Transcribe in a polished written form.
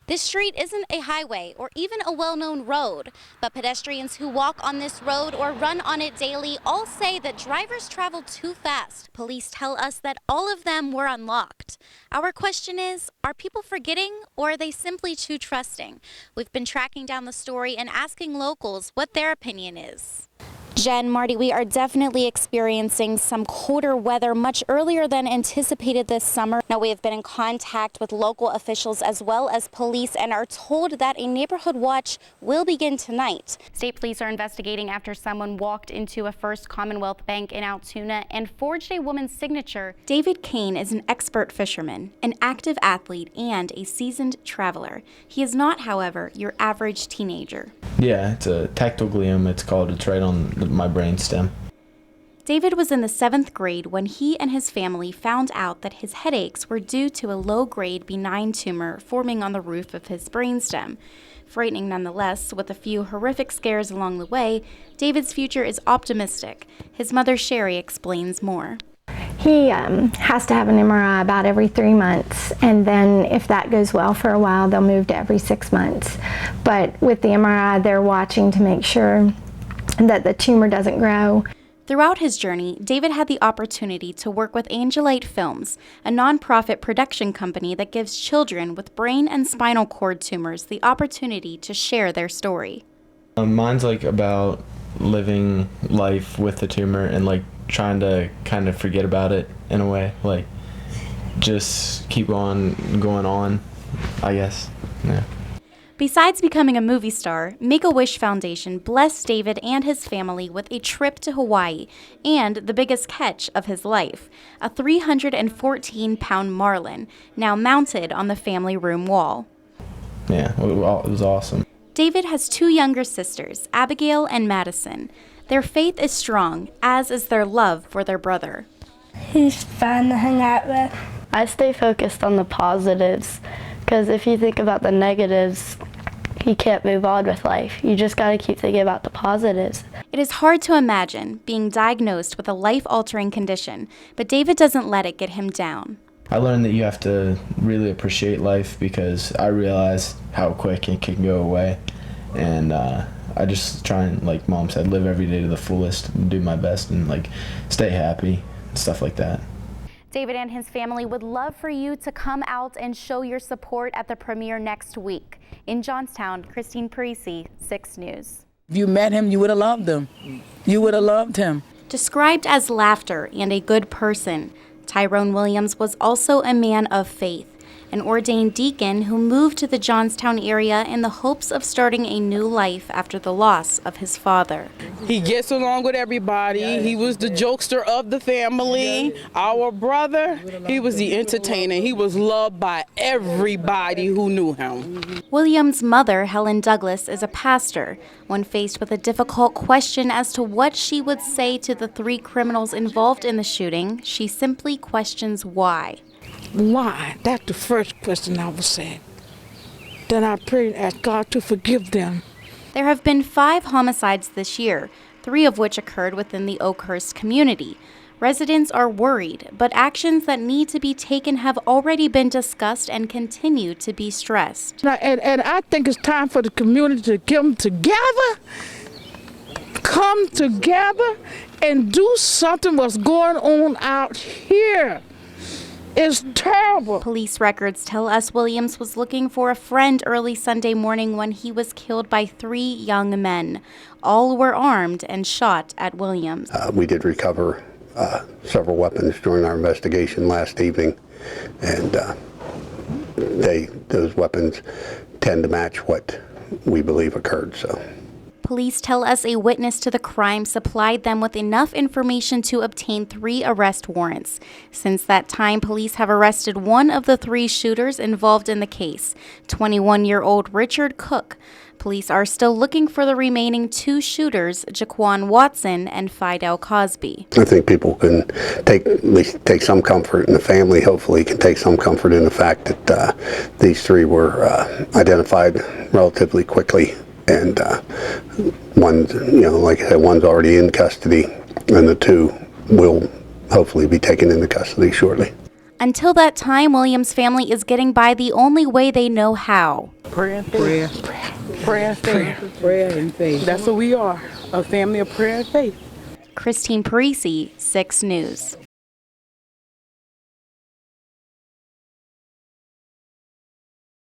This street isn't a highway or even a well-known road, but pedestrians who walk on this road or run on it daily all say that drivers travel too fast. Police tell us that all of them were unlocked. Our question is, are people forgetting or are they simply too trusting? We've been tracking down the story and asking locals what their opinion is. Jen, Marty, we are definitely experiencing some colder weather much earlier than anticipated this summer. Now, we have been in contact with local officials as well as police and are told that a neighborhood watch will begin tonight. State police are investigating after someone walked into a First Commonwealth Bank in Altoona and forged a woman's signature. David Kane is an expert fisherman, an active athlete, and a seasoned traveler. He is not, however, your average teenager. Yeah, it's a tactile glioma, it's called. It's right on my brainstem. David was in the 7th grade when he and his family found out that his headaches were due to a low-grade benign tumor forming on the roof of his brainstem. Frightening nonetheless, with a few horrific scares along the way, David's future is optimistic. His mother, Sherry, explains more. He has to have an MRI about every 3 months, and then if that goes well for a while, they'll move to every 6 months. But with the MRI, they're watching to make sure that the tumor doesn't grow. Throughout his journey, David had the opportunity to work with Angelite Films, a nonprofit production company that gives children with brain and spinal cord tumors the opportunity to share their story. Mine's about living life with the tumor and trying to kind of forget about it in a way, just keep on going on, I guess. Yeah. Besides becoming a movie star, Make-A-Wish Foundation blessed David and his family with a trip to Hawaii and the biggest catch of his life, a 314-pound marlin, now mounted on the family room wall. Yeah, it was awesome. David has 2 younger sisters, Abigail and Madison. Their faith is strong, as is their love for their brother. He's fun to hang out with. I stay focused on the positives, because if you think about the negatives, you can't move on with life. You just got to keep thinking about the positives. It is hard to imagine being diagnosed with a life-altering condition, but David doesn't let it get him down. I learned that you have to really appreciate life because I realize how quick it can go away. And I just try and, like Mom said, live every day to the fullest, and do my best, and stay happy and stuff like that. David and his family would love for you to come out and show your support at the premiere next week. In Johnstown, Christine Parisi, 6 News. If you met him, you would have loved him. You would have loved him. Described as laughter and a good person, Tyrone Williams was also a man of faith, an ordained deacon who moved to the Johnstown area in the hopes of starting a new life after the loss of his father. He gets along with everybody. He was the jokester of the family. Our brother, he was the entertainer. He was loved by everybody who knew him. Williams' mother, Helen Douglas, is a pastor. When faced with a difficult question as to what she would say to the 3 criminals involved in the shooting, she simply questions why. Why? That's the first question I was saying. Then I prayed and asked God to forgive them. There have been 5 homicides this year, 3 of which occurred within the Oakhurst community. Residents are worried, but actions that need to be taken have already been discussed and continue to be stressed. And I think it's time for the community to come together and do something what's going on out here. It's terrible. Police records tell us Williams was looking for a friend early Sunday morning when he was killed by 3 young men. All were armed and shot at Williams. We did recover several weapons during our investigation last evening, and those weapons tend to match what we believe occurred. So. Police tell us a witness to the crime supplied them with enough information to obtain 3 arrest warrants. Since that time, police have arrested one of the 3 shooters involved in the case, 21-year-old Richard Cook. Police are still looking for the remaining 2 shooters, Jaquan Watson and Fidel Cosby. I think people can at least take some comfort, and the family hopefully can take some comfort in the fact that these 3 were identified relatively quickly. And one's, like I said, one's already in custody, and the 2 will hopefully be taken into custody shortly. Until that time, Williams' family is getting by the only way they know how. Prayer and faith. Prayer and faith. Prayer and faith. That's what we are, a family of prayer and faith. Christine Parisi, 6 News.